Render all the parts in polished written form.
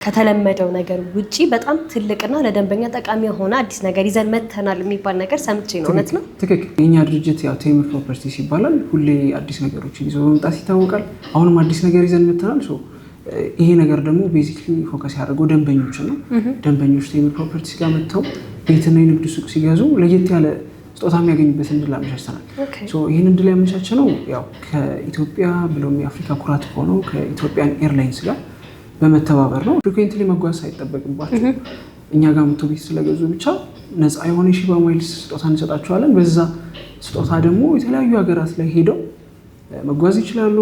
ከተለመደው ነገር ውጪ በጣም ትልቅና ለደንበኛ ጠቃሚ የሆነ አዲስ ነገር ይዘን መተናል የሚባል ነገር ሰምቼ ነው። እውነት ነው? ትክክል። የኛ ድርጅት ያው ቴምር ፕሮፐርቲስ ይባላል። ሁሌ አዲስ ነገሮችን ይዞ መምጣት ይታወቃል። አሁንም አዲስ ነገር ይዘን መተናል። ይሄ ነገር ደግሞ ቤዚክሊ ፎከስ ያደረገው ደንበኞችን ነው። ደንበኞች ቴምር ፕሮፐርቲስ ጋር መጥተው ቤትና የንግድ ሱቅ ሲገዙ ለየት ያለ ስጦታ የሚያገኙበትን እድል አመቻችተናል። ይህን እድል ያመቻቸ ነው ያው ከኢትዮጵያ ብሎም የአፍሪካ ኩራት ሆነው ከኢትዮጵያን ኤርላይንስ ጋር በመተባበር ነው። ፍሪኩዌንትሊ መጓዝ ሳይጠበቅባቸው እኛ ጋር መጥተው ቤት ስለገዙ ብቻ ነፃ የሆነ ሺባ ማይልስ ስጦታ እንሰጣቸዋለን። በዛ ስጦታ ደግሞ የተለያዩ ሀገራት ላይ ሄደው መጓዝ ይችላሉ።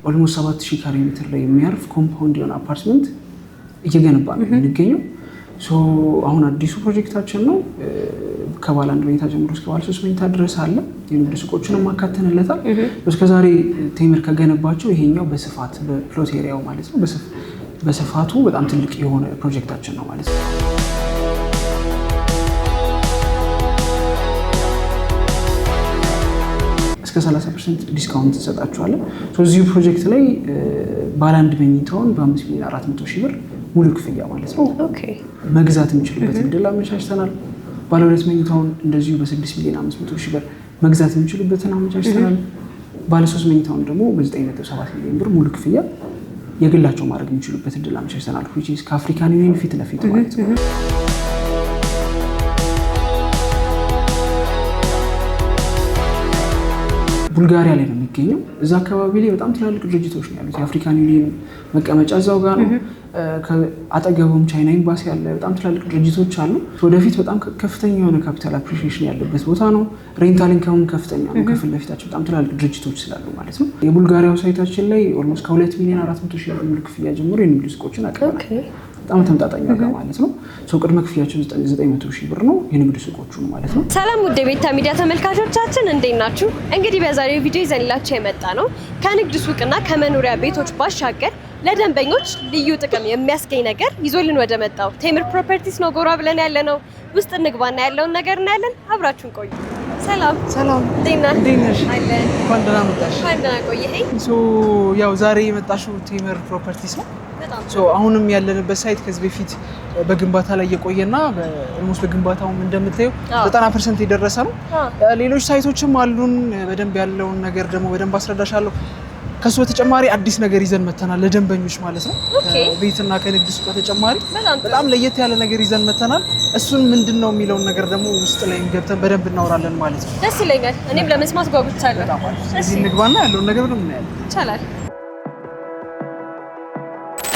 ኦልሞስት 7000 ካሬ ሜትር ላይ የሚያርፍ ኮምፓውንድ የሆነ አፓርትመንት እየገነባ ነው የሚገኘው። አሁን አዲሱ ፕሮጀክታችን ነው። ከባለ 1 መኝታ ጀምሮ እስከ ባለ 3 መኝታ ድረስ አለ። የንግድ ሱቆችንም ማካተንለታል። እስከዛሬ ቴምር ከገነባቸው ይሄኛው በስፋት በፕሎት ኤሪያው ማለት ነው በስፋቱ በጣም ትልቅ የሆነ ፕሮጀክታችን ነው ማለት ነው። እስከ 30% ዲስካውንት እንሰጣቸዋለን። እዚሁ ፕሮጀክት ላይ ባለ 1 መኝታውን በ5,400,000 ብር ሙሉ ክፍያ ማለት ነው መግዛት የሚችሉበት እድል አመቻችተናል። ባለ 2 መኝታውን እንደዚሁ በ6,500,000 ብር መግዛት የሚችሉበትን አመቻችተናል። ባለ 3 መኝታውን ደግሞ በ9.7 ሚሊዮን ብር ሙሉ ክፍያ የግላቸው ማድረግ የሚችሉበት እድል አመቻችተናል። ከአፍሪካን ዩኒየን ፊት ለፊት ማለት ነው። ቡልጋሪያ ላይ ነው የሚገኘው። እዛ አካባቢ ላይ በጣም ትላልቅ ድርጅቶች ነው ያሉት። የአፍሪካን ዩኒየን መቀመጫ እዛው ጋር ነው። አጠገቡም ቻይና ኤምባሲ ያለ በጣም ትላልቅ ድርጅቶች አሉ። ወደፊት በጣም ከፍተኛ የሆነ ካፒታል አፕሪሺዬሽን ያለበት ቦታ ነው። ሬንታል ኢንካሙም ከፍተኛ ነው። ከፊት ለፊታቸው በጣም ትላልቅ ድርጅቶች ስላሉ ማለት ነው። የቡልጋሪያው ሳይታችን ላይ ኦልሞስት ከ2,400,000 ብር ሙሉ ክፍያ ጀምሮ የንግድ ሱቆችን አቅርበናል። በጣም ተመጣጣኝ ዋጋ ማለት ነው። ቅድመ ክፍያቸው 900,000 ብር ነው የንግድ ሱቆቹ ማለት ነው። ሰላም ውድ የቤታ ሚዲያ ተመልካቾቻችን እንዴት ናችሁ? እንግዲህ በዛሬው ቪዲዮ ይዘንላችሁ የመጣ ነው ከንግድ ሱቅና ከመኖሪያ ቤቶች ባሻገር ለደንበኞች ልዩ ጥቅም የሚያስገኝ ነገር ይዞልን ወደ መጣው ቴምር ፕሮፐርቲስ ነው ጎራ ብለን ያለ ነው። ውስጥ እንግባና ያለውን ነገር እናያለን። አብራችሁን ቆዩ። ሰላም ሰላም፣ እንዴት ነሽ? አለን። እንኳን ደህና መጣሽ። እንኳን ደህና ቆየኸኝ። ያው ዛሬ የመጣሽው ቴምር ፕሮፐርቲስ ነው። በጣም አሁንም ያለንበት ሳይት ከዚህ በፊት በግንባታ ላይ የቆየና ኦልሞስት በግንባታውም እንደምታየው 90% የደረሰ ነው። ሌሎች ሳይቶችም አሉን። በደንብ ያለውን ነገር ደግሞ በደንብ አስረዳሻለሁ። ከሱ በተጨማሪ አዲስ ነገር ይዘን መተናል ለደንበኞች ማለት ነው። ቤትና ከንግድ ሱቅ በተጨማሪ በጣም ለየት ያለ ነገር ይዘን መተናል። እሱን ምንድነው የሚለውን ነገር ደግሞ ውስጥ ላይ ገብተን በደንብ እናወራለን ማለት ነው። ደስ ይለኛል። እኔም ለመስማት ጓጉቻለሁ። እዚህ እንግባና ያለውን ነገር ነው እናያለን። ይቻላል።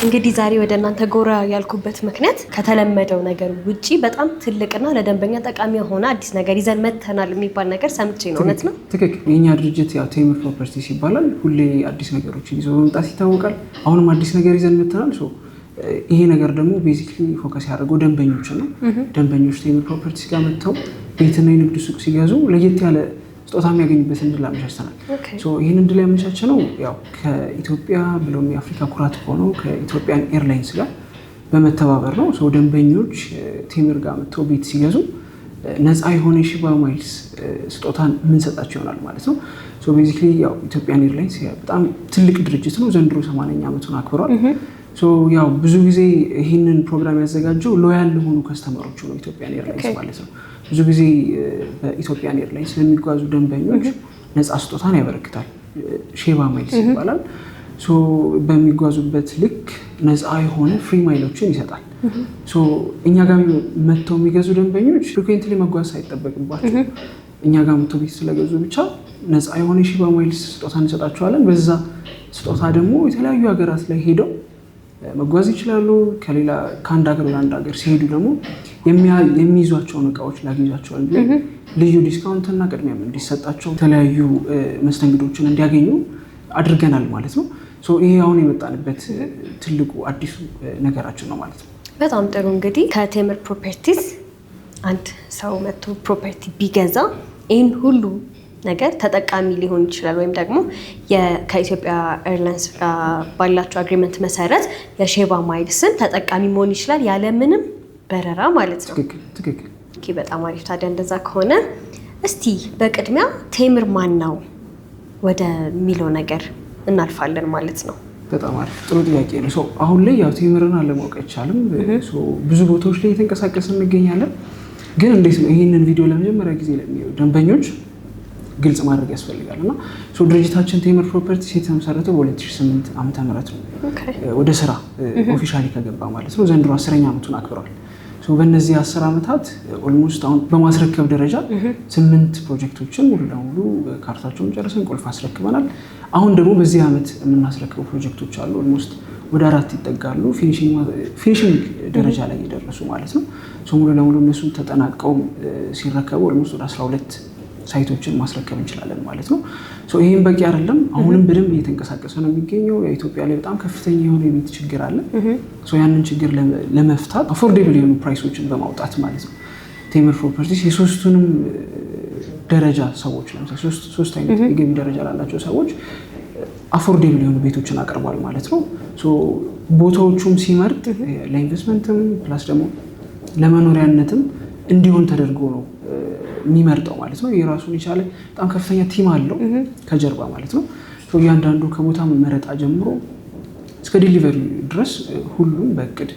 እንግዲህ ዛሬ ወደ እናንተ ጎራ ያልኩበት ምክንያት ከተለመደው ነገር ውጪ በጣም ትልቅና ለደንበኛ ጠቃሚ የሆነ አዲስ ነገር ይዘን መተናል የሚባል ነገር ሰምቼ ነው። እውነት ነው? ትክክል። የኛ ድርጅት ያው ቴምር ፕሮፐርቲስ ይባላል። ሁሌ አዲስ ነገሮችን ይዞ መምጣት ይታወቃል። አሁንም አዲስ ነገር ይዘን መተናል። ይሄ ነገር ደግሞ ቤዚክሊ ፎከስ ያደረገው ደንበኞችን ነው። ደንበኞች ቴምር ፕሮፐርቲስ ጋር መጥተው ቤትና የንግድ ሱቅ ሲገዙ ለየት ያለ ስጦታ የሚያገኙበትን እድል አመቻችተናል። ይህን እድል ያመቻቸ ነው ያው ከኢትዮጵያ ብሎም የአፍሪካ ኩራት ሆነው ከኢትዮጵያን ኤርላይንስ ጋር በመተባበር ነው። ደንበኞች ቴምር ጋር መጥተው ቤት ሲገዙ ነፃ የሆነ ሺባ ማይልስ ስጦታን የምንሰጣቸው ይሆናል ማለት ነው። ቤዚክሊ ያው ኢትዮጵያን ኤርላይንስ በጣም ትልቅ ድርጅት ነው። ዘንድሮ 80ኛ ዓመቱን አክብሯል። ያው ብዙ ጊዜ ይህንን ፕሮግራም ያዘጋጀው ሎያል ለሆኑ ከስተመሮቹ ነው ኢትዮጵያን ኤርላይንስ ማለት ነው። ብዙ ጊዜ በኢትዮጵያን ኤርላይንስ ለሚጓዙ ደንበኞች ነፃ ስጦታን ያበረክታል። ሺባ ማይልስ ይባላል። በሚጓዙበት ልክ ነፃ የሆነ ፍሪ ማይሎችን ይሰጣል። እኛ ጋር መጥተው የሚገዙ ደንበኞች ፍሪኩዌንትሊ መጓዝ ሳይጠበቅባቸው እኛ ጋር መጥተው ቤት ስለገዙ ብቻ ነፃ የሆነ ሺባ ማይልስ ስጦታ እንሰጣቸዋለን። በዛ ስጦታ ደግሞ የተለያዩ ሀገራት ላይ ሄደው መጓዝ ይችላሉ። ከአንድ ሀገር ወደ አንድ ሀገር ሲሄዱ ደግሞ የሚይዟቸውን እቃዎች ላግዛቸዋል ብለን ልዩ ዲስካውንት እና ቅድሚያ እንዲሰጣቸው የተለያዩ መስተንግዶችን እንዲያገኙ አድርገናል ማለት ነው። ይሄ አሁን የመጣንበት ትልቁ አዲሱ ነገራችን ነው ማለት ነው። በጣም ጥሩ። እንግዲህ ከቴምር ፕሮፐርቲስ አንድ ሰው መጥቶ ፕሮፐርቲ ቢገዛ ይህን ሁሉ ነገር ተጠቃሚ ሊሆን ይችላል። ወይም ደግሞ ከኢትዮጵያ ኤርላይንስ ጋር ባላቸው አግሪመንት መሰረት የሺባ ማይልስን ተጠቃሚ መሆን ይችላል ያለምንም በረራ ማለት ነው። ትክክል። በጣም አሪፍ። ታዲያ እንደዛ ከሆነ እስቲ በቅድሚያ ቴምር ማን ነው? ወደ ሚለው ነገር እናልፋለን ማለት ነው። በጣም አሪፍ ጥሩ ጥያቄ ነው። አሁን ላይ ያው ቴምርን አለማወቅ አይቻልም። ብዙ ቦታዎች ላይ እየተንቀሳቀስን እንገኛለን። ግን እንዴት ነው ይህንን ቪዲዮ ለመጀመሪያ ጊዜ ለሚያዩ ደንበኞች ግልጽ ማድረግ ያስፈልጋል እና ድርጅታችን ቴምር ፕሮፐርቲስ የተመሰረተው በ2008 ዓመተ ምህረት ነው ወደ ስራ ኦፊሻሊ ከገባ ማለት ነው። ዘንድሮ 10ኛ ዓመቱን አክብሯል። በእነዚህ 10 ዓመታት ኦልሞስት አሁን በማስረከብ ደረጃ 8 ፕሮጀክቶችን ሙሉ ለሙሉ ካርታቸውን ጨርሰን ቁልፍ አስረክበናል። አሁን ደግሞ በዚህ ዓመት የምናስረክበው ፕሮጀክቶች አሉ። ኦልሞስት ወደ 4 ይጠጋሉ። ፊኒሽንግ ደረጃ ላይ የደረሱ ማለት ነው። ሙሉ ለሙሉ እነሱን ተጠናቀው ሲረከቡ ኦልሞስት ወደ 12 ሳይቶችን ማስረከብ እንችላለን ማለት ነው። ይህም በቂ አይደለም። አሁንም በደንብ እየተንቀሳቀሰ ነው የሚገኘው። ኢትዮጵያ ላይ በጣም ከፍተኛ የሆነ የቤት ችግር አለ። ያንን ችግር ለመፍታት አፎርዴብል የሆኑ ፕራይሶችን በማውጣት ማለት ነው ቴምር ፕሮፐርቲስ የሶስቱንም ደረጃ ሰዎች ለምሳሌ ሶስት አይነት የገቢ ደረጃ ላላቸው ሰዎች አፎርዴብል የሆኑ ቤቶችን አቅርቧል ማለት ነው። ቦታዎቹም ሲመርጥ ለኢንቨስትመንትም ፕላስ ደግሞ ለመኖሪያነትም እንዲሆን ተደርጎ ነው የሚመርጠው ማለት ነው። የራሱን የቻለ በጣም ከፍተኛ ቲም አለው ከጀርባ ማለት ነው። እያንዳንዱ ከቦታ መመረጣ ጀምሮ እስከ ዲሊቨሪ ድረስ ሁሉም በእቅድ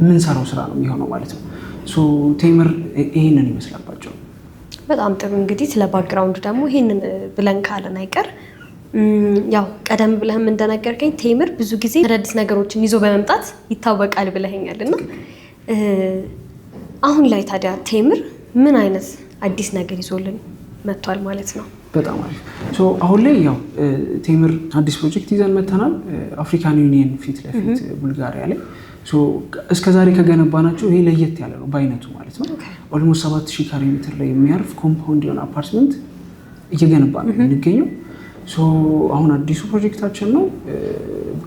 የምንሰራው ስራ ነው የሚሆነው ማለት ነው። ቴምር ይህንን ይመስላባቸው። በጣም ጥሩ። እንግዲህ ስለ ባክግራውንዱ ደግሞ ይህንን ብለን ካለን አይቀር ያው ቀደም ብለህም እንደነገርከኝ ቴምር ብዙ ጊዜ አዳዲስ ነገሮችን ይዞ በመምጣት ይታወቃል ብለኸኛል እና አሁን ላይ ታዲያ ቴምር ምን አይነት አዲስ ነገር ይዞልን መጥቷል ማለት ነው? በጣም አሪፍ። አሁን ላይ ያው ቴምር አዲስ ፕሮጀክት ይዘን መጥተናል። አፍሪካን ዩኒየን ፊት ለፊት ቡልጋሪያ ላይ እስከዛሬ ከገነባናቸው ይሄ ለየት ያለ ነው በአይነቱ ማለት ነው። ኦልሞስት 7000 ካሬ ሜትር ላይ የሚያርፍ ኮምፓውንድ የሆነ አፓርትመንት እየገነባ ነው የሚገኘው። አሁን አዲሱ ፕሮጀክታችን ነው።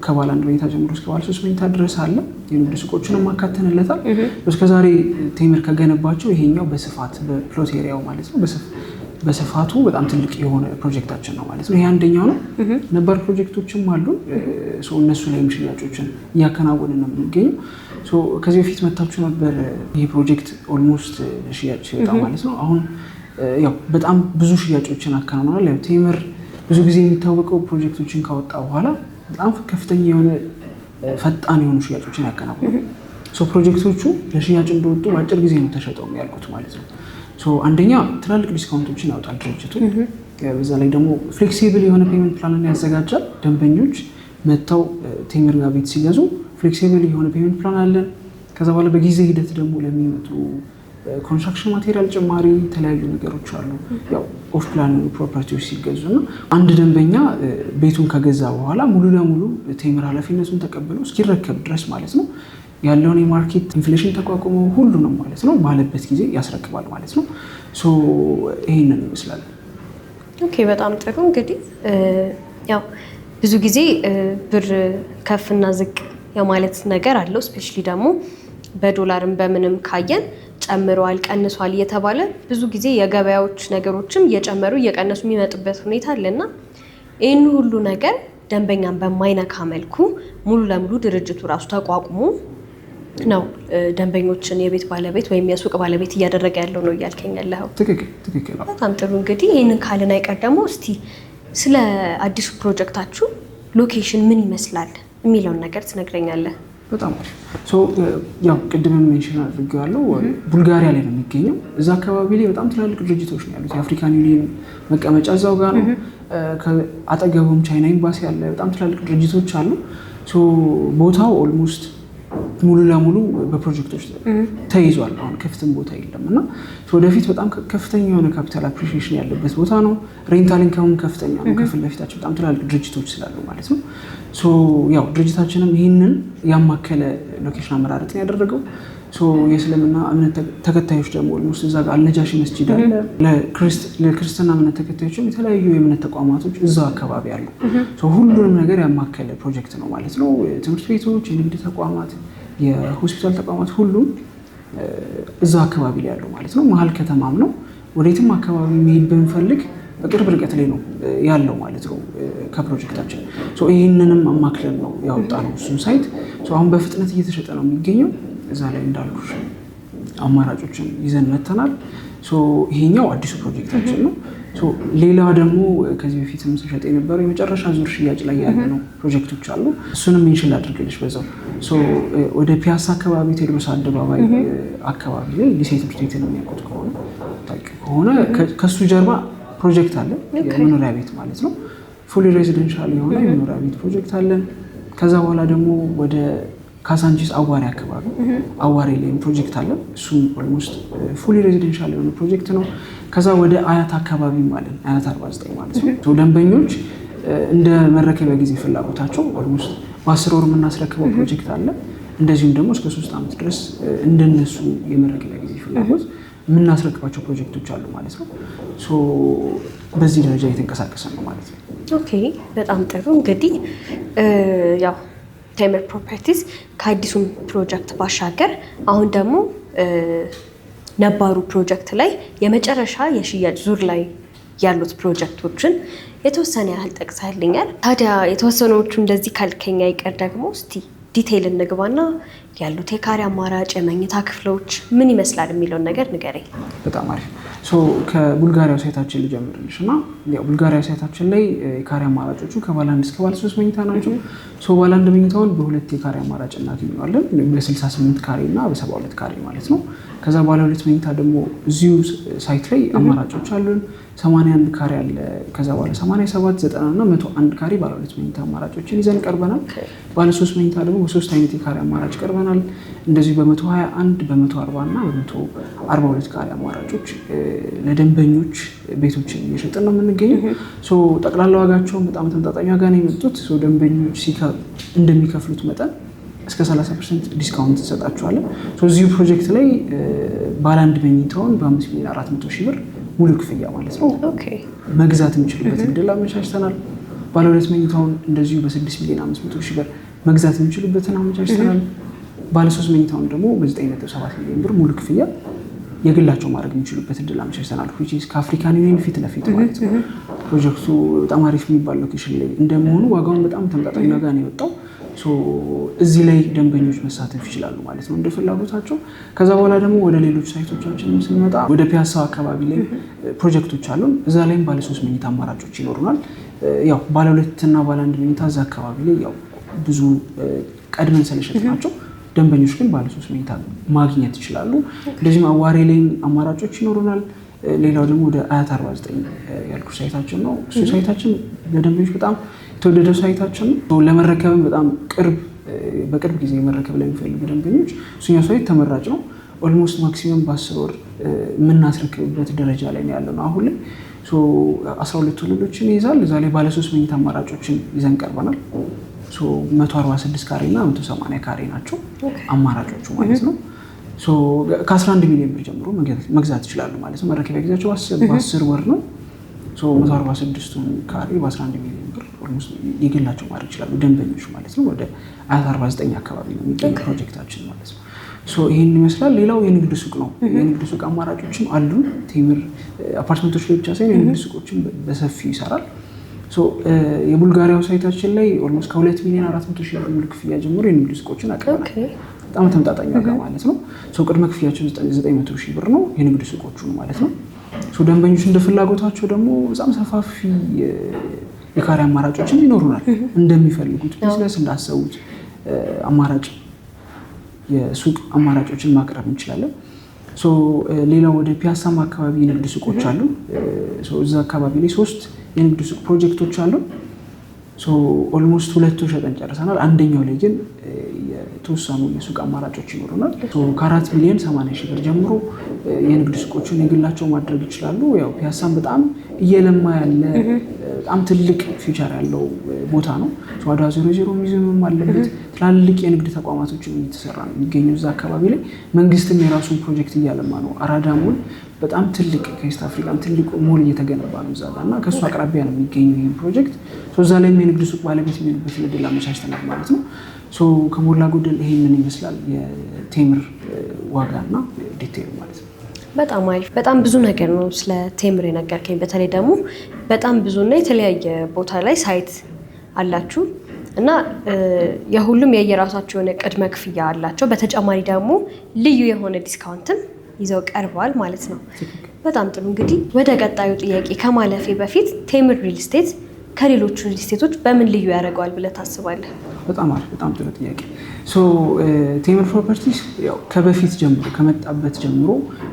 ከባለ 1 መኝታ ጀምሮ እስከ ባለ 3 መኝታ ድረስ አለ። የንግድ ሱቆችንም አካተንለታል። እስከዛሬ ቴምር ከገነባቸው ይሄኛው በስፋት በፕሎት ኤሪያው ማለት ነው በስፋቱ በጣም ትልቅ የሆነ ፕሮጀክታችን ነው ማለት ነው። ይሄ አንደኛው ነው። ነባር ፕሮጀክቶችም አሉ። እነሱ ላይም ሽያጮችን እያከናወንን ነው የምንገኘው። ከዚህ በፊት መታችሁ ነበር። ይህ ፕሮጀክት ኦልሞስት ሽያጭ ሲወጣ ማለት ነው። አሁን ያው በጣም ብዙ ሽያጮችን አከናውናል። ያው ቴምር ብዙ ጊዜ የሚታወቀው ፕሮጀክቶችን ካወጣ በኋላ በጣም ከፍተኛ የሆነ ፈጣን የሆኑ ሽያጮችን ያከናውናል። ፕሮጀክቶቹ ለሽያጭ እንደወጡ በአጭር ጊዜ ነው ተሸጠው ያልኩት ማለት ነው። አንደኛ ትላልቅ ዲስካውንቶችን ያወጣል ድርጅቱ። በዛ ላይ ደግሞ ፍሌክሲብል የሆነ ፔመንት ፕላንን ያዘጋጃል። ደንበኞች መጥተው ቴምር ጋር ቤት ሲገዙ ፍሌክሲብል የሆነ ፔመንት ፕላን አለን። ከዛ በኋላ በጊዜ ሂደት ደግሞ ለሚመጡ ኮንስትራክሽን ማቴሪያል ጭማሪ የተለያዩ ነገሮች አሉ። ያው ኦፍ ፕላን ፕሮፐርቲዎች ሲገዙ እና አንድ ደንበኛ ቤቱን ከገዛ በኋላ ሙሉ ለሙሉ ቴምር ኃላፊነቱን ተቀብሎ እስኪረከብ ድረስ ማለት ነው ያለውን የማርኬት ኢንፍሌሽን ተቋቁሞ ሁሉንም ማለት ነው ባለበት ጊዜ ያስረክባል ማለት ነው። ይሄንን ይመስላል። ኦኬ፣ በጣም ጥሩ። እንግዲህ ያው ብዙ ጊዜ ብር ከፍና ዝቅ የማለት ነገር አለው። ስፔሻሊ ደግሞ በዶላርም በምንም ካየን ጨምሯል ቀንሷል እየተባለ ብዙ ጊዜ የገበያዎች ነገሮችም እየጨመሩ እየቀነሱ የሚመጡበት ሁኔታ አለና ይህን ሁሉ ነገር ደንበኛን በማይነካ መልኩ ሙሉ ለሙሉ ድርጅቱ ራሱ ተቋቁሞ ነው ደንበኞችን የቤት ባለቤት ወይም የሱቅ ባለቤት እያደረገ ያለው ነው እያልከኝ ያለኸው? ትክክል። በጣም ጥሩ። እንግዲህ ይህንን ካልን አይቀር ደግሞ እስቲ ስለ አዲሱ ፕሮጀክታችሁ ሎኬሽን ምን ይመስላል የሚለውን ነገር ትነግረኛለህ? በጣም ያው ቅድም ሜንሽን አድርጌዋለሁ። ቡልጋሪያ ላይ ነው የሚገኘው። እዛ አካባቢ ላይ በጣም ትላልቅ ድርጅቶች ነው ያሉት። የአፍሪካን ዩኒየን መቀመጫ እዛው ጋር ነው። አጠገቡም ቻይና ኤምባሲ ያለ በጣም ትላልቅ ድርጅቶች አሉ። ቦታው ኦልሞስት ሙሉ ለሙሉ በፕሮጀክቶች ተይዟል። አሁን ክፍትም ቦታ የለም እና ወደፊት በጣም ከፍተኛ የሆነ ካፒታል አፕሪሺዬሽን ያለበት ቦታ ነው። ሬንታል ኢንካሙም ከፍተኛ ነው። ከፊት ለፊታቸው በጣም ትላልቅ ድርጅቶች ስላሉ ማለት ነው። ያው ድርጅታችንም ይህንን ያማከለ ሎኬሽን አመራረጥን ያደረገው የእስልምና እምነት ተከታዮች ደግሞ ኦልሞስት እዛ ጋር አልነጃሺ መስጂድ አለ። ለክርስትና እምነት ተከታዮችም የተለያዩ የእምነት ተቋማቶች እዛው አካባቢ አሉ። ሁሉንም ነገር ያማከለ ፕሮጀክት ነው ማለት ነው። ትምህርት ቤቶች፣ የንግድ ተቋማት፣ የሆስፒታል ተቋማት ሁሉም እዛው አካባቢ ላይ ያሉ ማለት ነው። መሀል ከተማም ነው። ወዴትም አካባቢ መሄድ ብንፈልግ በቅርብ ርቀት ላይ ነው ያለው ማለት ነው ከፕሮጀክታችን። ይህንንም አማክለን ነው ያወጣነው እሱን ሳይት። አሁን በፍጥነት እየተሸጠ ነው የሚገኘው። እዛ ላይ እንዳልኩሽ አማራጮችን ይዘን መተናል። ይሄኛው አዲሱ ፕሮጀክታችን ነው። ሌላ ደግሞ ከዚህ በፊት ስንሸጥ የነበረው የመጨረሻ ዙር ሽያጭ ላይ ያለነው ፕሮጀክቶች አሉ። እሱንም ሜንሽን ላድርግልሽ በዛው። ወደ ፒያሳ አካባቢ ቴዎድሮስ አደባባይ አካባቢ ላይ ሊሴ ትምህርት ቤትን የሚያውቁት ከሆነ ከሱ ጀርባ ፕሮጀክት አለ፣ የመኖሪያ ቤት ማለት ነው። ፉሊ ሬዚደንሻል የሆነ የመኖሪያ ቤት ፕሮጀክት አለን። ከዛ በኋላ ደግሞ ወደ ካሳንቺስ አዋሪ አካባቢ አዋሪ ላይም ፕሮጀክት አለን። እሱም ኦልሞስት ፉሊ ሬዚደንሻል የሆነ ፕሮጀክት ነው። ከዛ ወደ አያት አካባቢ አለን፣ አያት 49 ማለት ነው። ደንበኞች እንደ መረከቢያ ጊዜ ፍላጎታቸው ኦልሞስት በ10 ወር የምናስረክበው ፕሮጀክት አለ። እንደዚሁም ደግሞ እስከ 3 ዓመት ድረስ እንደነሱ የመረከቢያ ጊዜ ፍላጎት የምናስረክባቸው ፕሮጀክቶች አሉ ማለት ነው። በዚህ ደረጃ እየተንቀሳቀሰ ነው ማለት ነው። ኦኬ፣ በጣም ጥሩ። እንግዲህ ያው ቴምር ፕሮፐርቲስ ከአዲሱም ፕሮጀክት ባሻገር አሁን ደግሞ ነባሩ ፕሮጀክት ላይ የመጨረሻ የሽያጭ ዙር ላይ ያሉት ፕሮጀክቶችን የተወሰነ ያህል ጠቅሰህልኛል። ታዲያ የተወሰኑዎቹ እንደዚህ ካልከኛ ይቀር ደግሞ እስቲ ዲቴይል እንግባና ያሉት የካሬ አማራጭ፣ የመኝታ ክፍሎች ምን ይመስላል የሚለውን ነገር ንገረኝ። በጣም አሪፍ። ከቡልጋሪያው ሳይታችን ልጀምርልሽ እና ቡልጋሪያ ሳይታችን ላይ የካሬ አማራጮቹ ከባለ 1 እስከ ባለ 3 መኝታ ናቸው። ባለ 1 መኝታውን በሁለት የካሬ አማራጭ እናገኘዋለን፣ በ68 ካሬ እና በ72 ካሬ ማለት ነው። ከዛ ባለ 2 መኝታ ደግሞ እዚሁ ሳይት ላይ አማራጮች አሉን። 81 ካሬ አለ። ከዛ በኋላ 87፣ 90 እና 101 ካሬ ባለ 2 መኝታ አማራጮችን ይዘን ቀርበናል። ባለ 3 መኝታ ደግሞ በ3 አይነት የካሬ አማራጭ ቀርበናል። እንደዚሁ በ121፣ በ140 እና በ142 ካሬ አማራጮች ለደንበኞች ቤቶችን እየሸጥን ነው የምንገኘው። ጠቅላላ ዋጋቸውን በጣም ተመጣጣኝ ዋጋ ነው የመጡት። ደንበኞች እንደሚከፍሉት መጠን እስከ 30% ዲስካውንት እንሰጣቸዋለን። እዚሁ ፕሮጀክት ላይ ባለ 1 መኝታውን በ5,400,000 ብር ሙሉ ክፍያ ማለት ነው መግዛት የሚችሉበት እድል አመቻችተናል። ባለ 2 መኝታውን እንደዚሁ በ6,500,000 ብር መግዛት የሚችሉበትን አመቻችተናል። ባለ 3 መኝታውን ደግሞ በ9.7 ሚሊዮን ብር ሙሉ ክፍያ የግላቸው ማድረግ የሚችሉበት እድል አመቻችተናል። ከአፍሪካን ዩኒየን ፊት ለፊት ማለት ነው። ፕሮጀክቱ በጣም አሪፍ የሚባል ሎኬሽን ላይ እንደመሆኑ ዋጋውን በጣም ተመጣጣኝ ዋጋ ነው የወጣው። እዚህ ላይ ደንበኞች መሳተፍ ይችላሉ ማለት ነው እንደ ፍላጎታቸው። ከዛ በኋላ ደግሞ ወደ ሌሎች ሳይቶቻችንም ስንመጣ ወደ ፒያሳ አካባቢ ላይ ፕሮጀክቶች አሉን። እዛ ላይም ባለ 3 መኝታ አማራጮች ይኖሩናል። ያው ባለ 2 እና ባለ 1 መኝታ እዛ አካባቢ ላይ ያው ብዙ ቀድመን ስለሸጥናቸው ደንበኞች ግን ባለ 3 መኝታ ማግኘት ይችላሉ። እንደዚህም አዋሬ ላይም አማራጮች ይኖሩናል። ሌላው ደግሞ ወደ አያት 49 ያልኩ ሳይታችን ነው። እሱ ሳይታችን ለደንበኞች በጣም የተወደደ ሳይታችን ነው። ለመረከብም በጣም በቅርብ ጊዜ መረከብ ላይ የሚፈልጉ ደንበኞች እሱኛው ሳይት ተመራጭ ነው። ኦልሞስት ማክሲመም በ10 ወር የምናስረክብበት ደረጃ ላይ ነው ያለው ነው አሁን ላይ። 12 ወለሎችን ይይዛል። እዛ ላይ ባለ 3 መኝታ አማራጮችን ይዘን ቀርበናል። 146 ካሬ እና 180 ካሬ ናቸው አማራጮቹ ማለት ነው። ከ11 ሚሊዮን ብር ጀምሮ መግዛት ይችላሉ ማለት ነው። መረከቢያ ጊዜያቸው በ10 ወር ነው። 146ቱን ካሬ በ11 ሚሊዮን ብር የግላቸው ማድረግ ይችላሉ ደንበኞች ማለት ነው። ወደ አያት 49 አካባቢ ነው የሚገኝ ፕሮጀክታችን ማለት ነው። ይህን ይመስላል። ሌላው የንግድ ሱቅ ነው። የንግድ ሱቅ አማራጮችም አሉ። ቴምር አፓርትመንቶች ላይ ብቻ ሳይሆን የንግድ ሱቆችን በሰፊው ይሰራል። የቡልጋሪያው ሳይታችን ላይ ኦልሞስት ከ2,400,000 ብር ሙሉ ክፍያ ጀምሮ የንግድ ሱቆችን አቅርበናል። በጣም ተመጣጣኝ ዋጋ ማለት ነው። ቅድመ ክፍያቸው 900,000 ብር ነው የንግድ ሱቆቹ ማለት ነው። ደንበኞች እንደ ፍላጎታቸው ደግሞ በጣም ሰፋፊ የካሬ አማራጮችን ይኖሩናል። እንደሚፈልጉት ቢዝነስ እንዳሰቡት አማራጭ የሱቅ አማራጮችን ማቅረብ እንችላለን። ሌላው ወደ ፒያሳም አካባቢ የንግድ ሱቆች አሉ። እዛ አካባቢ ላይ 3 የንግድ ሱቅ ፕሮጀክቶች አሉ። ኦልሞስት 2 ሸጠን ጨርሰናል። አንደኛው ላይ ግን የተወሰኑ የሱቅ አማራጮች ይኖሩናል። ከ4,80,000 ብር ጀምሮ የንግድ ሱቆችን የግላቸው ማድረግ ይችላሉ። ያው ፒያሳም በጣም እየለማ ያለ በጣም ትልቅ ፊውቸር ያለው ቦታ ነው። አድዋ 00 ሚዚየምም አለበት። ትላልቅ የንግድ ተቋማቶችን እየተሰራ ነው የሚገኘው እዛ አካባቢ ላይ። መንግስትም የራሱን ፕሮጀክት እያለማ ነው። አራዳ ሞል በጣም ትልቅ ከኢስት አፍሪካም ትልቅ ሞል እየተገነባ ነው እዛ ጋር እና ከእሱ አቅራቢያ ነው የሚገኘው ይህ ፕሮጀክት። እዛ ላይም የንግድ ሱቅ ባለቤት የሚሆንበት እድል አመቻችተናል ማለት ነው። ከሞላ ጎደል ይሄንን ይመስላል የቴምር ዋጋና ዲቴይል ማለት ነው። በጣም አሪፍ። በጣም ብዙ ነገር ነው ስለ ቴምር የነገርከኝ። በተለይ ደግሞ በጣም ብዙና የተለያየ ቦታ ላይ ሳይት አላችሁ እና የሁሉም የየራሳቸው የሆነ ቅድመ ክፍያ አላቸው። በተጨማሪ ደግሞ ልዩ የሆነ ዲስካውንትም ይዘው ቀርበዋል ማለት ነው። በጣም ጥሩ። እንግዲህ ወደ ቀጣዩ ጥያቄ ከማለፌ በፊት ቴምር ሪል ስቴት ከሌሎቹ ሪል ስቴቶች በምን ልዩ ያደርገዋል ብለህ ታስባለህ? በጣም አሪፍ፣ በጣም ጥሩ ጥያቄ። ቴምር ፕሮፐርቲስ ያው ከበፊት ጀምሮ ከመጣበት ጀምሮ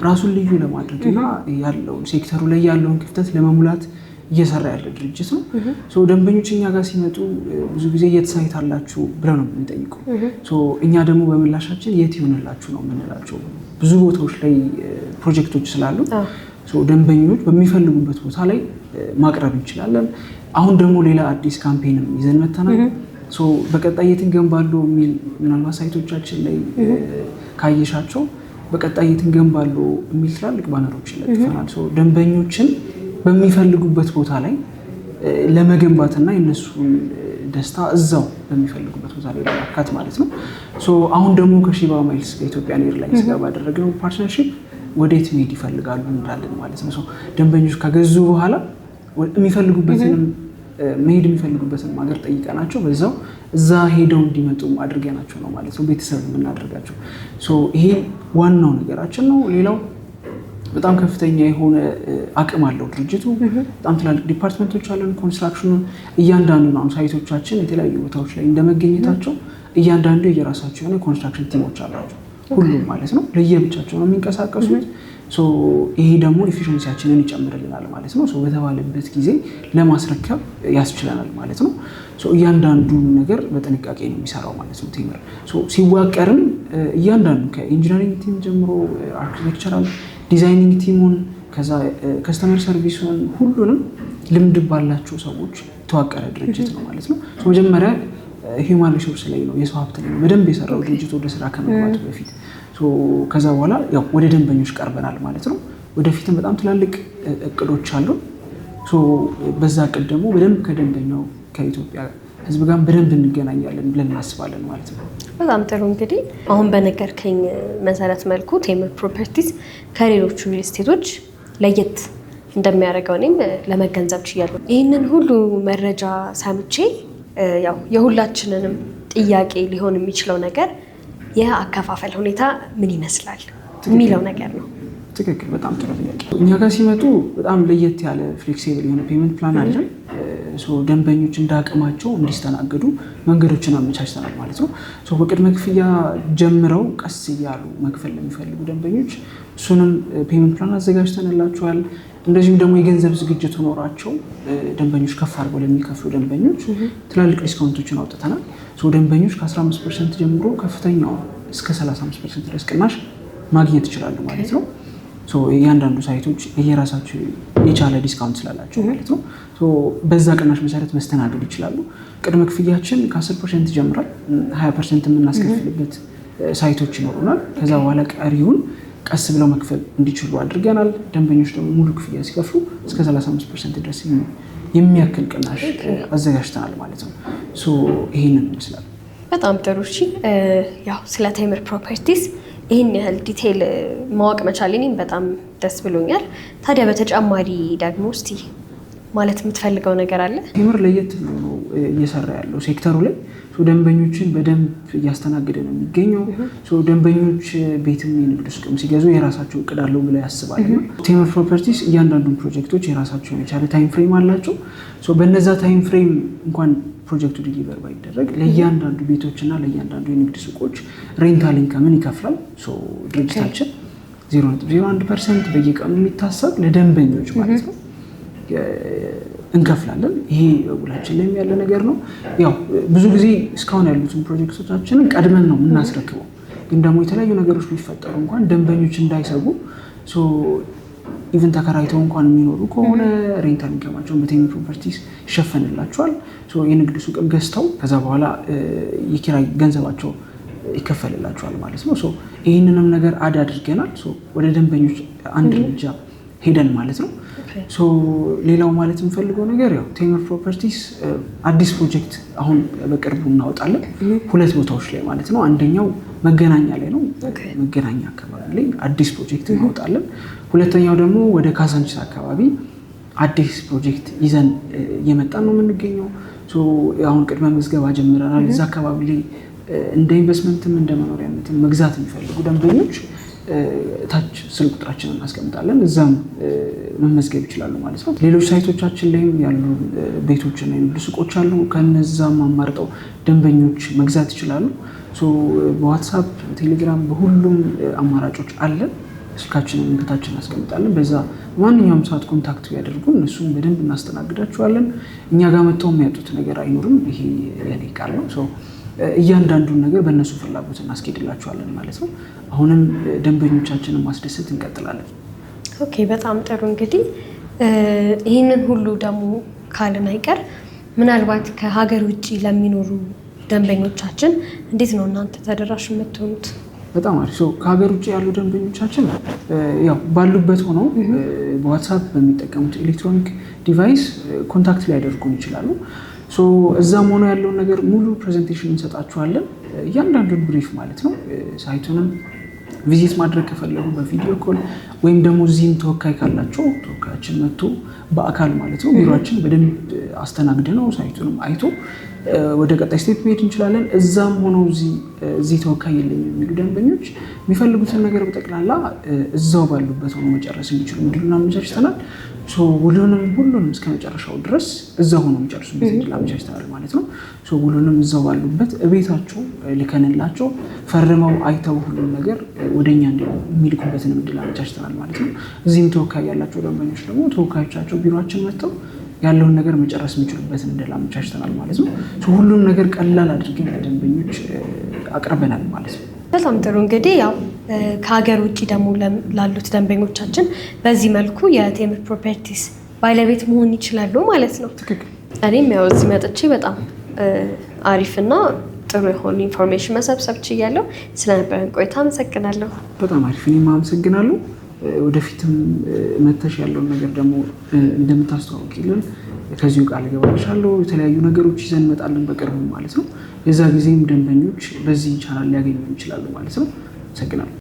ራሱን ልዩ ለማድረግ እና ያለውን ሴክተሩ ላይ ያለውን ክፍተት ለመሙላት እየሰራ ያለ ድርጅት ነው። ደንበኞች እኛ ጋር ሲመጡ ብዙ ጊዜ የት ሳይት አላችሁ ብለው ነው የሚጠይቁ። እኛ ደግሞ በምላሻችን የት ይሆንላችሁ ነው የምንላቸው። ብዙ ቦታዎች ላይ ፕሮጀክቶች ስላሉ ደንበኞች በሚፈልጉበት ቦታ ላይ ማቅረብ እንችላለን። አሁን ደግሞ ሌላ አዲስ ካምፔንም ይዘን መተናል። በቀጣይ የት እንገንባሉ የሚል ምናልባት ሳይቶቻችን ላይ ካየሻቸው በቀጣይ የት እንገንባሉ የሚል ትላልቅ ባነሮች ይለጥፈናል። ደንበኞችን በሚፈልጉበት ቦታ ላይ ለመገንባትና የነሱን ደስታ እዛው በሚፈልጉበት ቦታ ላይ ለማካት ማለት ነው። አሁን ደግሞ ከሺባ ማይልስ ከኢትዮጵያን ኤርላይንስ ጋር ባደረግነው ፓርትነርሺፕ ወዴት መሄድ ይፈልጋሉ እንላለን ማለት ነው። ደንበኞች ከገዙ በኋላ የሚፈልጉበትንም መሄድ የሚፈልጉበትን ሀገር ጠይቀናቸው በዛው እዛ ሄደው እንዲመጡ አድርገናቸው ነው ማለት ነው ቤተሰብ የምናደርጋቸው። ይሄ ዋናው ነገራችን ነው። ሌላው በጣም ከፍተኛ የሆነ አቅም አለው ድርጅቱ። በጣም ትላልቅ ዲፓርትመንቶች አለን። ኮንስትራክሽኑን እያንዳንዱ ነው ሳይቶቻችን የተለያዩ ቦታዎች ላይ እንደመገኘታቸው እያንዳንዱ የራሳቸው የሆነ ኮንስትራክሽን ቲሞች አላቸው ሁሉም ማለት ነው። ለየብቻቸው ነው የሚንቀሳቀሱት። ይሄ ደግሞ ኤፊሽንሲያችንን ይጨምርልናል ማለት ነው። በተባለበት ጊዜ ለማስረከብ ያስችለናል ማለት ነው። እያንዳንዱ ነገር በጥንቃቄ ነው የሚሰራው ማለት ነው ቴምር። ሲዋቀርም እያንዳንዱ ከኢንጂነሪንግ ቲም ጀምሮ አርኪቴክቸራል ዲዛይኒንግ ቲሙን ከዛ ከስተመር ሰርቪሱን ሁሉንም ልምድ ባላቸው ሰዎች የተዋቀረ ድርጅት ነው ማለት ነው። መጀመሪያ ሂውማን ሪሶርስ ላይ ነው የሰው ሀብት ላይ በደንብ የሰራው ድርጅት ወደ ስራ ከመግባቱ በፊት። ከዛ በኋላ ያው ወደ ደንበኞች ቀርበናል ማለት ነው። ወደፊትም በጣም ትላልቅ እቅዶች አሉ። በዛ እቅድ ደግሞ በደንብ ከደንበኛው ከኢትዮጵያ ሕዝብ ጋር በደንብ እንገናኛለን ብለን እናስባለን ማለት ነው። በጣም ጥሩ። እንግዲህ አሁን በነገርከኝ መሰረት መልኩ ቴምር ፕሮፐርቲስ ከሌሎቹ ሪል ስቴቶች ለየት እንደሚያደርገው እኔም ለመገንዘብ ችያለሁ። ይህንን ሁሉ መረጃ ሰምቼ ያው የሁላችንንም ጥያቄ ሊሆን የሚችለው ነገር የአከፋፈል ሁኔታ ምን ይመስላል የሚለው ነገር ነው። ትክክል። በጣም ጥሩ ጥያቄ። እኛ ጋር ሲመጡ በጣም ለየት ያለ ፍሌክሲብል የሆነ ፔመንት ፕላን አለን። ደንበኞች እንዳቅማቸው እንዲስተናገዱ መንገዶችን አመቻችተናል ማለት ነው። በቅድመ ክፍያ ጀምረው ቀስ እያሉ መክፈል ለሚፈልጉ ደንበኞች እሱንም ፔመንት ፕላን አዘጋጅተንላቸዋል። እንደዚሁም ደግሞ የገንዘብ ዝግጅት ኖሯቸው ደንበኞች ከፍ አድርገው ለሚከፍሉ ደንበኞች ትላልቅ ዲስካውንቶችን አውጥተናል። ደንበኞች ከ15% ጀምሮ ከፍተኛው እስከ 35% ድረስ ቅናሽ ማግኘት ይችላሉ ማለት ነው። እያንዳንዱ ሳይቶች የራሳቸው የቻለ ዲስካውንት ስላላቸው ማለት ነው። በዛ ቅናሽ መሰረት መስተናገድ ይችላሉ። ቅድመ ክፍያችን ከ10% ይጀምራል። 20% የምናስከፍልበት ሳይቶች ይኖሩናል። ከዛ በኋላ ቀሪውን ቀስ ብለው መክፈል እንዲችሉ አድርገናል። ደንበኞች ደግሞ ሙሉ ክፍያ ሲከፍሉ እስከ 35% ድረስ የሚያክል ቅናሽ አዘጋጅተናል ማለት ነው። ይህንን ይመስላል። በጣም ጥሩ። እሺ፣ ያው ስለ ቴምር ፕሮፐርቲስ ይህን ያህል ዲቴይል ማወቅ መቻሌ እኔም በጣም ደስ ብሎኛል። ታዲያ በተጨማሪ ደግሞ እስቲ ማለት የምትፈልገው ነገር አለ? ቴምር ለየት ብሎ ነው እየሰራ ያለው ሴክተሩ ላይ ደንበኞችን በደንብ እያስተናገደ ነው የሚገኘው። ደንበኞች ቤትም የንግድ ሱቅም ሲገዙ የራሳቸው እቅድ አለው ብለው ያስባሉ። ቴምር ፕሮፐርቲስ እያንዳንዱን ፕሮጀክቶች የራሳቸው የቻለ ታይም ፍሬም አላቸው። በነዛ ታይም ፍሬም እንኳን ፕሮጀክቱ ዲሊቨር ባይደረግ ለእያንዳንዱ ቤቶችና ለእያንዳንዱ የንግድ ሱቆች ሬንታል ኢንከምን ይከፍላል። ድርጅታችን 0.01% በየቀኑ የሚታሰብ ለደንበኞች ማለት ነው እንከፍላለን። ይሄ ውላችን ላይ ያለ ነገር ነው። ያው ብዙ ጊዜ እስካሁን ያሉትን ፕሮጀክቶቻችንን ቀድመን ነው የምናስረክበው። ግን ደግሞ የተለያዩ ነገሮች ቢፈጠሩ እንኳን ደንበኞች እንዳይሰጉ ኢቨን ተከራይተው እንኳን የሚኖሩ ከሆነ ሬንታል ኢንከማቸውን በቴምር ፕሮፐርቲስ ይሸፈንላቸዋል። የንግድ ሱቅም ገዝተው ከዛ በኋላ የኪራይ ገንዘባቸው ይከፈልላቸዋል ማለት ነው። ይህንንም ነገር አድ አድርገናል። ወደ ደንበኞች አንድ እርምጃ ሄደን ማለት ነው። ሌላው ማለት የምፈልገው ነገር ያው ቴምር ፕሮፐርቲስ አዲስ ፕሮጀክት አሁን በቅርቡ እናወጣለን 2 ቦታዎች ላይ ማለት ነው። አንደኛው መገናኛ ላይ ነው። መገናኛ አካባቢ ላይ አዲስ ፕሮጀክት እናወጣለን። ሁለተኛው ደግሞ ወደ ካዛንቺስ አካባቢ አዲስ ፕሮጀክት ይዘን እየመጣን ነው የምንገኘው። አሁን ቅድመ ምዝገባ ጀምረናል። እዛ አካባቢ ላይ እንደ ኢንቨስትመንትም እንደ መኖሪያነትም መግዛት የሚፈልጉ ደንበኞች ታች ስልክ ቁጥራችንን እናስቀምጣለን። እዛም መመዝገብ ይችላሉ ማለት ነው። ሌሎች ሳይቶቻችን ላይም ያሉ ቤቶችና የንግድ ሱቆች አሉ። ከነዛም አማርጠው ደንበኞች መግዛት ይችላሉ። በዋትሳፕ፣ ቴሌግራም በሁሉም አማራጮች አለን። ስልካችንን ከታች እናስቀምጣለን። በዛ ማንኛውም ሰዓት ኮንታክት ቢያደርጉ እነሱም በደንብ እናስተናግዳቸዋለን። እኛ ጋር መጥተው የሚያጡት ነገር አይኖርም። ይሄ የኔ ቃል ነው። እያንዳንዱን ነገር በእነሱ ፍላጎት እናስኬድላቸዋለን ማለት ነው። አሁንም ደንበኞቻችንን ማስደሰት እንቀጥላለን። ኦኬ፣ በጣም ጥሩ። እንግዲህ ይህንን ሁሉ ደግሞ ካልን አይቀር ምናልባት ከሀገር ውጭ ለሚኖሩ ደንበኞቻችን እንዴት ነው እናንተ ተደራሽ የምትሆኑት? በጣም አሪፍ። ከሀገር ውጭ ያሉ ደንበኞቻችን ያው ባሉበት ሆነው በዋትሳፕ በሚጠቀሙት ኤሌክትሮኒክ ዲቫይስ ኮንታክት ሊያደርጉን ይችላሉ። እዛም ሆኖ ያለውን ነገር ሙሉ ፕሬዘንቴሽን እንሰጣችኋለን። እያንዳንዱን ብሪፍ ማለት ነው። ሳይቱንም ቪዚት ማድረግ ከፈለጉ በቪዲዮ ኮል ወይም ደግሞ እዚህም ተወካይ ካላቸው ተወካያችን መጥቶ በአካል ማለት ነው ቢሮችን በደንብ አስተናግደ ነው ሳይቱንም አይቶ ወደ ቀጣይ ስቴፕ መሄድ እንችላለን። እዛም ሆኖ እዚህ ተወካይ የለኝም የሚሉ ደንበኞች የሚፈልጉትን ነገር በጠቅላላ እዛው ባሉበት ሆኖ መጨረስ የሚችሉ ምድሉን አመቻችተናል። ሁሉንም እስከ መጨረሻው ድረስ እዛ ሆኖ የሚጨርሱበት እድል አመቻችተናል ማለት ነው። ሁሉንም እዛው ባሉበት እቤታቸው ልከንላቸው ፈርመው አይተው ሁሉም ነገር ወደኛ የሚልኩበትን እድል አመቻችተናል ማለት ነው። እዚህም ተወካይ ያላቸው ደንበኞች ደግሞ ተወካዮቻቸው ቢሮችን መጥተው ያለውን ነገር መጨረስ የሚችሉበትን እድል አመቻችተናል ማለት ነው። ሁሉም ነገር ቀላል አድርገን ለደንበኞች አቅርበናል ማለት ነው። በጣም ጥሩ። እንግዲህ ያው ከሀገር ውጭ ደግሞ ላሉት ደንበኞቻችን በዚህ መልኩ የቴምር ፕሮፐርቲስ ባለቤት መሆን ይችላሉ ማለት ነው። ትክክል። እኔም ያው እዚህ መጥቼ በጣም አሪፍና ጥሩ የሆኑ ኢንፎርሜሽን መሰብሰብ ችያለሁ። ስለነበረን ቆይታ አመሰግናለሁ። በጣም አሪፍ። እኔም አመሰግናለሁ። ወደፊትም መተሽ ያለውን ነገር ደግሞ እንደምታስተዋውቂልን ከዚሁ ቃል እገባልሻለሁ። የተለያዩ ነገሮች ይዘን እንመጣለን በቅርቡ ማለት ነው። የዛ ጊዜም ደንበኞች በዚህ ቻናል ሊያገኙ ይችላሉ ማለት ነው። አመሰግናለሁ።